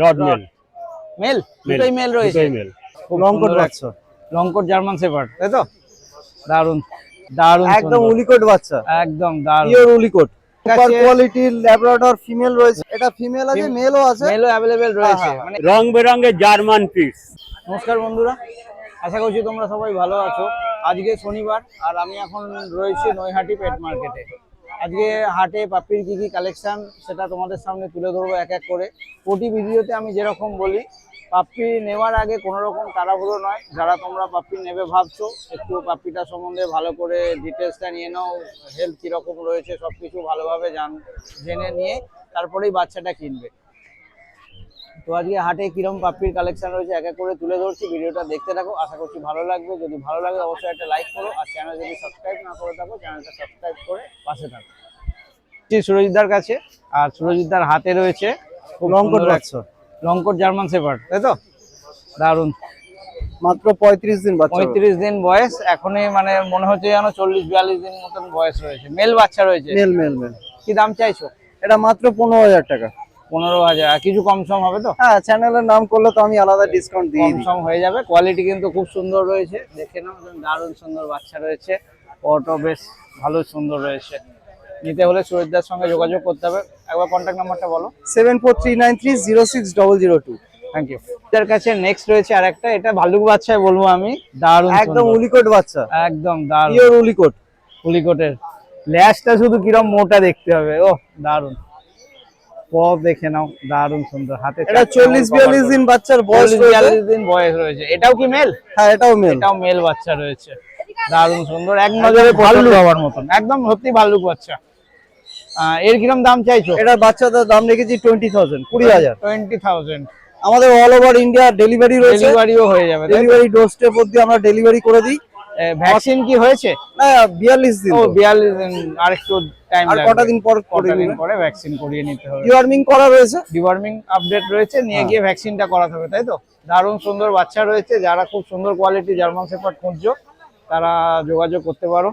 Rod male male দুটোই mail রয়েছে। লংকট বাচ্চা, লংকট জার্মান শেপার্ড, তাই তো? দারুন দারুন, একদম উলিকট বাচ্চা, একদম দারুন পিওর উলিকট। সুপার কোয়ালিটির ল্যাব্রাডর ফিমেল রয়েছে। এটা ফিমেল আছে, মেলও আছে, মেলও অ্যাভেলেবেল রয়েছে। মানে রং বেরঙের জার্মান পিস। নমস্কার বন্ধুরা, আশা করছি তোমরা সবাই ভালো আছো। আজকে শনিবার আর আমি এখন রয়েছি নৈহাটি পেট মার্কেটে। আজকে হাটে পাপ্পির কি কি কালেকশন সেটা তোমাদের সামনে তুলে ধরবো এক এক করে। প্রতি ভিডিওতে আমি যেরকম বলি, পাপ্পি নেওয়ার আগে কোনো রকম তাড়াহুড়ো নয়। যারা তোমরা পাপ্পি নেবে ভাবছো, একটু পাপ্পিটা সম্বন্ধে ভালো করে ডিটেলসটা নিয়ে নাও। হেলথ কীরকম রয়েছে সব কিছু ভালোভাবে জেনে নিয়ে তারপরেই বাচ্চাটা কিনবে। তো আজকে হাটে কিরকম পাপ্পির কালেকশন রয়েছে এক এক করে তুলে ধরছি। ভিডিওটা দেখতে থাকো, আশা করছি ভালো লাগবে। যদি ভালো লাগে অবশ্যই একটা লাইক করো, আর চ্যানেল যদি সাবস্ক্রাইব না করে থাকো চ্যানেলটা সাবস্ক্রাইব করে পাশে থাকো। সুরজিৎদার কাছে, আর সুরজিৎদার হাতে রয়েছে লংকট বাচ্চা, লংকট জার্মান শেপার্ড, তাই তো? দারুন, মাত্র 35 দিন বাচ্চা, 35 দিন বয়স। এখনই মানে মনে হচ্ছে যেন 40-42 দিন মতন বয়স রয়েছে। মেল বাচ্চা রয়েছে। Male male male. কি দাম চাইছো? এটা মাত্র 15,000 টাকা। 15,000। আর কিছু কম সম হবে তো? হ্যাঁ, চ্যানেলের নাম করলে তো আমি আলাদা ডিসকাউন্ট দিয়ে কম দিই। সম হয়ে যাবে। কোয়ালিটি কিন্তু খুব সুন্দর রয়েছে, দেখে নাও। দারুণ সুন্দর বাচ্চা রয়েছে, ওটাও বেশ ভালো সুন্দর রয়েছে। নিতে হলে সুরজিৎদার সঙ্গে যোগাযোগ করতে হবে। একবার কন্ট্যাক্ট নাম্বারটা বলো। 7439306002। Thank you. এর কাছে নেক্সট রয়েছে আরেকটা, এটা ভালুক বাচ্চাই বলবো আমি। দারুণ একদম উলিকট বাচ্চা, একদম দারুণ পিওর উলিকট। উলিকটের ল্যাজটা শুধু কিরম মোটা দেখতে হবে। ও দারুণ, পপ দেখে নাও, দারুণ সুন্দর। হাতে এটা 40-42 দিন বাচ্চার বয়স রয়েছে। 40-42 দিন বয়স রয়েছে। এটাও কি মেল? হ্যাঁ, এটাও মেল। এটাও মেল বাচ্চা রয়েছে। দারুণ সুন্দর, এক নজরে ভাল্লুক হওয়ার মতন, একদম সত্যি ভাল্লুক বাচ্চা। এর কিরম দাম চাইছো? এটার বাচ্চাদের দাম রেখেছি 20,000, 20,000। 20,000। আমাদের অল ওভার ইন্ডিয়া ডেলিভারি রয়েছে। ডেলিভারিও হয়ে যাবে। ডেলিভারি ডোর স্টেপ অবধি আমরা ডেলিভারি করে দিই। ভ্যাকসিন কি হয়েছে? না, 42 দিন। ও 42 দিন, আরেকটু টাইম আর লাগবে। কটা দিন পর কটা দিন পরে ভ্যাকসিন করিয়ে নিতে হবে। ডিওয়ার্মিং করা রয়েছে, ডিওয়ার্মিং আপডেট রয়েছে, নিয়ে গিয়ে ভ্যাকসিনটা করাতে হবে, তাই তো? দারুণ সুন্দর বাচ্চা রয়েছে। যারা খুব সুন্দর কোয়ালিটি জার্মান শেপার্ড খুঁজছো তারা যোগাযোগ করতে পারো।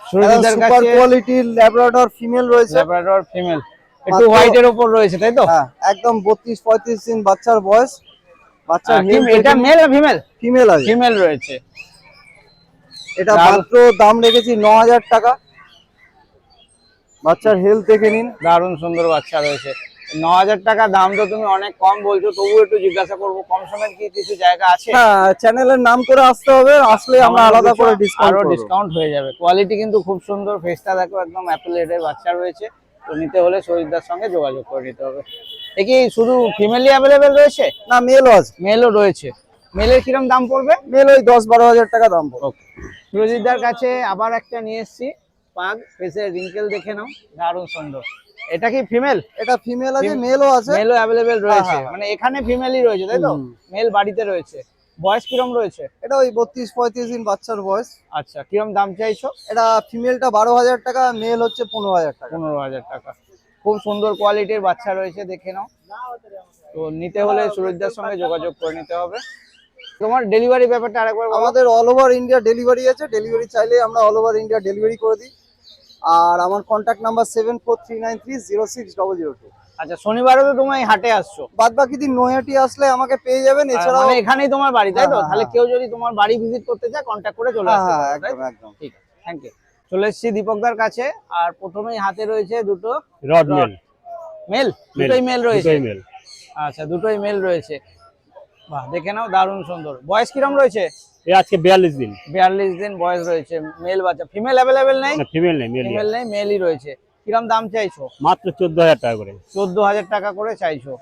সুরজিৎদার সুপার কাছে কোয়ালিটির ল্যাব্রাডর ফিমেল রয়েছে। ল্যাব্রাডর ফিমেল, একটু হোয়াইটের উপর রয়েছে, তাই তো? হ্যাঁ, একদম 32-35 দিন বাচ্চার বয়স। বাচ্চার এটা মেল না ফিমেল? ফিমেল আছে, ফিমেল রয়েছে। এটা মাত্র দাম রেখেছি 9,000 টাকা। বাচ্চার হেলথ দেখে নিন। দারুণ সুন্দর বাচ্চা রয়েছে। 9,000 টাকা দাম তো তুমি অনেক কম বলছো, তবু একটু জিজ্ঞাসা করবো, কম সমের কি কিছু জায়গা আছে? হ্যাঁ, চ্যানেলের নাম করে আসতে হবে, আসলে আমরা আলাদা করে ডিসকাউন্ট হয়ে যাবে। কোয়ালিটি কিন্তু খুব সুন্দর, ফেসটা দেখো, একদম অ্যাপল রেডের বাচ্চা রয়েছে। তো নিতে হলে সুরজিৎদার সঙ্গে যোগাযোগ করে নিতে হবে। এ কি শুধু ফিমেলই অ্যাভেলেবেল রয়েছে? না, মেলও আছে। মেলও রয়েছে। মেলের কিরম দাম পড়বে? মেল ওই 10-12,000 টাকা দাম পড়বে। ওকে। সুরজিৎদার কাছে আবার একটা নিয়ে এসেছি পাগ, ফেসের রিঙ্কেল দেখে নাও, দারুণ সুন্দর। এটা কি ফিমেল? এটা ফিমেল আছে, মেলও আছে। মেলও অ্যাভেলেবেল রয়েছে। হ্যাঁ। মানে এখানে ফিমেলই রয়েছে, তাই তো? মেল বাড়িতে রয়েছে। বয়স কিরম রয়েছে? এটা ওই 32-35 দিন বাচ্চার বয়স। আচ্ছা, কিরম দাম চাইছো? এটা ফিমেলটা 12,000 টাকা, মেল হচ্ছে 15,000 টাকা। 15,000 টাকা। খুব সুন্দর কোয়ালিটির বাচ্চা রয়েছে, দেখে নাও। তো নিতে হলে সুরজিৎদার সঙ্গে যোগাযোগ করে নিতে হবে। তোমার ডেলিভারি ব্যাপারটা আরেকবার বলো। আমাদের অল ওভার ইন্ডিয়া ডেলিভারি আছে। ডেলিভারি চাইলে আমরা অল ওভার ইন্ডিয়া ডেলিভারি করে দিই। আর আমার কন্ট্যাক্ট নাম্বার 7439306002। আচ্ছা, শনিবারও তো তুমি হাটে আসছো? বাদ বাকি দিন নৈহাটি আসলে আমাকে পেয়ে যাবেন। এছাড়াও মানে এখানেই তোমার বাড়ি, তাই তো? হ্যাঁ, তাহলে কেউ যদি তোমার বাড়ি ভিজিট করতে চায় কন্ট্যাক্ট করে চলে আসতে পারো, তাই? একদম একদম। ঠিক আছে, থ্যাংক ইউ। চলে এসেছি দীপকদার কাছে, আর প্রথমেই হাতে রয়েছে দুটো রড মেল। মেল, দুটোই মেল রয়েছে। মেল। আচ্ছা, দুটোই মেল রয়েছে। বাহ, দেখে নাও, দারুণ সুন্দর। বয়স কিরম রয়েছে? এই আজকে 42 দিন। 42 দিন বয়স রয়েছে। মেল বাচ্চা। ফিমেল অ্যাভেলেবেল নেই? না, ফিমেল নেই, মেল ফিমেল নেই, মেলই রয়েছে। কিরম দাম চাইছো? মাত্র 14,000 টাকা করে। 14,000 টাকা করে চাইছো।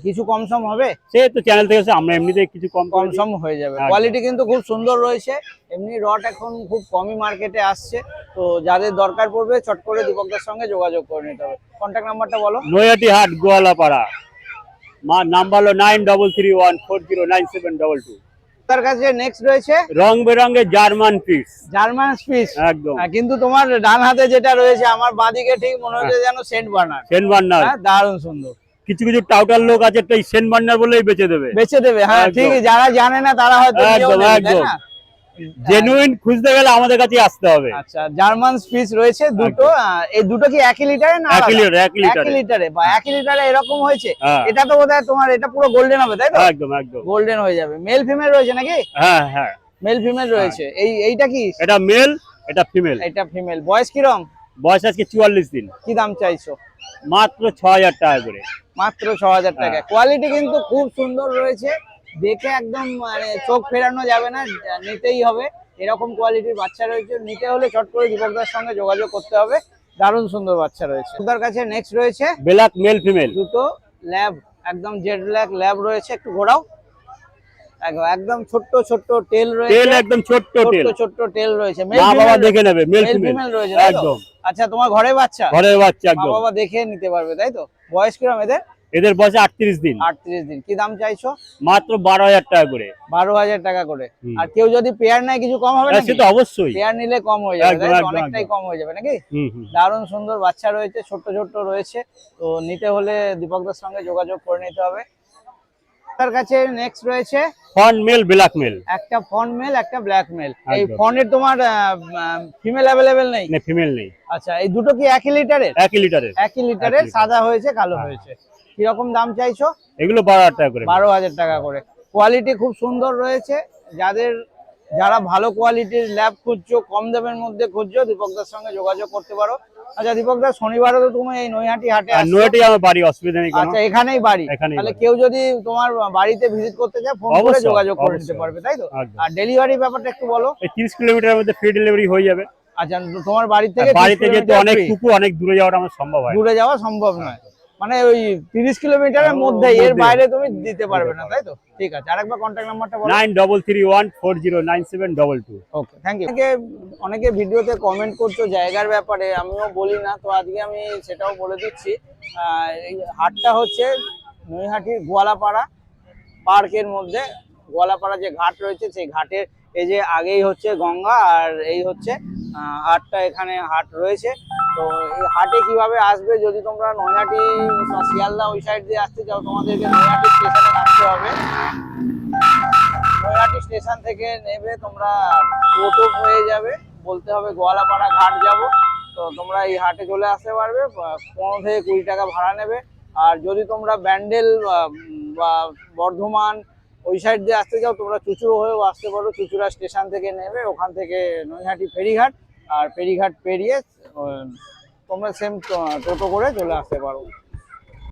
কিছু কম সম হবে? সে তো চ্যানেল থেকে আমরা এমনিতে কিছু কম কম সম হয়ে যাবে। কোয়ালিটি কিন্তু খুব সুন্দর রয়েছে। এমনি রড এখন খুব কমই মার্কেটে আসছে। তো যাদের দরকার পড়বে চট করে দীপকদার সঙ্গে যোগাযোগ করে নিতে হবে। কন্ট্যাক্ট নাম্বারটা বলো। নৈহাটি হাট, গোয়ালাপাড়া। নাম্বার হলো 9331409722। তার কাছে নেক্সট রয়েছে রং বেরঙের জার্মান পিস। German speech. একদম। কিন্তু তোমার ডান হাতে যেটা রয়েছে আমার বাঁদিকে ঠিক মনে হচ্ছে যেন সেন্ট বার্নার। Saint burner. দারুণ সুন্দর। কিছু কিছু টাউটার লোক আছে, সেন্ট বার্নার বলেই বেচে দেবে। বেচে দেবে, হ্যাঁ ঠিক। যারা জানে না তারা হয়তো একদম একদম। জেনুইন খুঁজতে গেলে আমাদের কাছে আসতে হবে। আচ্ছা, জার্মান স্পিচ রয়েছে দুটো। এই দুটো কি একই লিটারে না একই আলাদা? লিটার, একই লিটারে। একই লিটারে বা একই লিটারে এরকম হয়েছে। হ্যাঁ। এটা তো বোধহয় তোমার এটা পুরো গোল্ডেন হবে, তাই তো? একদম একদম। গোল্ডেন হয়ে যাবে। মেল ফিমেল রয়েছে নাকি? হ্যাঁ হ্যাঁ, মেল ফিমেল রয়েছে। এইটা কি? এটা মেল, এটা ফিমেল। এটা ফিমেল। বয়স কিরম? বয়স আজকে 44 দিন। কি দাম চাইছো? মাত্র 6000 টাকা করে। মাত্র 6000 টাকা। হ্যাঁ। কোয়ালিটি কিন্তু খুব সুন্দর রয়েছে, দেখে একদম মানে চোখ ফেরানো যাবে না, নিতেই হবে। এরকম কোয়ালিটির বাচ্চা রয়েছে, নিতে হলে চট করে দীপকদার সঙ্গে যোগাযোগ করতে হবে। দারুণ সুন্দর বাচ্চা রয়েছে। ওদের কাছে নেক্সট রয়েছে ব্ল্যাক মেল ফিমেল। দুটো ল্যাব, একদম জেড ব্ল্যাক ল্যাব রয়েছে। একটু ঘোরাও। একদম ছোট্ট ছোট্ট টেল রয়েছে। টেল একদম ছোট্ট টেল। ছোট্ট টেল রয়েছে। মা বাবা দেখে নেবে, মেল ফিমেল ফিমেল রয়েছে, তাই তো? একদম। আচ্ছা, তোমার ঘরে বাচ্চা? ঘরের বাচ্চা মা একদম। বাবা দেখে নিতে পারবে, তাই তো? বয়স কিরম এদের? এদের বয়স 38 দিন। 38 দিন। কি দাম চাইছো? মাত্র 12000 টাকা করে। 12000 টাকা করে। হুম। আর কেউ যদি পেয়ার নেয় কিছু কম হবে হ্যাঁ, নাকি? সে তো অবশ্যই। পেয়ার নিলে কম হয়ে যাবে, একদম, তাই তো? একদম, অনেকটাই একদম। কম হয়ে যাবে নাকি? হুম হুম। দারুণ সুন্দর বাচ্চা রয়েছে, ছোট্ট ছোট্ট রয়েছে। তো নিতে হলে দীপকদার সঙ্গে যোগাযোগ করে নিতে হবে। তার কাছে নেক্সট রয়েছে ফন মেল, ব্ল্যাক মেল। একটা ফন মেল, একটা ব্ল্যাক মেল। এই একদম। ফনের তোমার ফিমেল অ্যাভেলেবেল নেই? না, ফিমেল নেই। আচ্ছা, এই দুটো কি একই লিটারের? একই লিটারের। একই লিটারের, লিটার। সাদা হয়েছে কালো হ্যাঁ। হয়েছে। কিরকম দাম চাইছো? এগুলো 12000 টাকা করে। 12000 টাকা করে। কোয়ালিটি খুব সুন্দর রয়েছে। যারা ভালো কোয়ালিটির ল্যাব খুঁজছো, কম দামের মধ্যে খুঁজছো, দীপকদার সঙ্গে যোগাযোগ করতে পারো। আচ্ছা দীপকদা, শনিবারও তো তুমি এই নৈহাটি হাটে আর আসছো। নয়টি আমার বাড়ি, অসুবিধা নেই কোনো। আচ্ছা, এখানেই বাড়ি। এখানেই তাহলে বাড়ি। কেউ যদি তোমার বাড়িতে ভিজিট করতে চায়, ফোন করে অবশ্যই, যোগাযোগ করে নিতে অবশ্যই। পারবে, তাই তো? একদম। আর ডেলিভারি ব্যাপারটা একটু বলো। এই 30 কিলোমিটারের মধ্যে ফ্রি ডেলিভারি হয়ে যাবে। আচ্ছা, তোমার বাড়ি থেকে বাড়িতে 30 যেহেতু কিলোমিটার অনেক free। কুকুর, অনেক দূরে যাওয়াটা আমার সম্ভব হয় না। দূরে যাওয়া সম্ভব নয়, মানে ওই 30 কিলোমিটারের ওর মধ্যে, এর মধ্যে। বাইরে তুমি দিতে পারবে না, তাই তো? ঠিক আছে, আরেকবার কন্ট্যাক্ট নাম্বারটা বলো। 9331409722। ওকে, থ্যাংক ইউ। অনেকে ভিডিওতে কমেন্ট করছো জায়গার ব্যাপারে, আমিও বলি না, তো আজকে আমি সেটাও বলে দিচ্ছি। এই হাটটা হচ্ছে নৈহাটির গোয়ালাপাড়া পার্কের মধ্যে। গোয়ালাপাড়া যে ঘাট রয়েছে, সেই ঘাটের এই যে আগেই হচ্ছে গঙ্গা, আর এই হচ্ছে হাটটা, এখানে হাট রয়েছে। তো এই হাটে কিভাবে আসবে, যদি তোমরা নৈহাটি বা শিয়ালদা ওই সাইড দিয়ে আসতে চাও, তোমাদেরকে নৈহাটি স্টেশনে নামতে হবে। নৈহাটি স্টেশন থেকে নেবে তোমরা টোটো হয়ে যাবে, বলতে হবে গোয়ালাপাড়া ঘাট যাব। তো তোমরা এই হাটে চলে আসতে পারবে। 15 থেকে 20 টাকা ভাড়া নেবে। আর যদি তোমরা ব্যান্ডেল বা বর্ধমান ওই সাইড দিয়ে আসতে চাও, তোমরা চুচুড়ো হয়েও আসতে পারো। চুচুড়া স্টেশন থেকে নেবে, ওখান থেকে নৈহাটি ফেরিঘাট, আর ফেরিঘাট পেরিয়ে তোমরা সেম টোটো করে চলে আসতে পারো।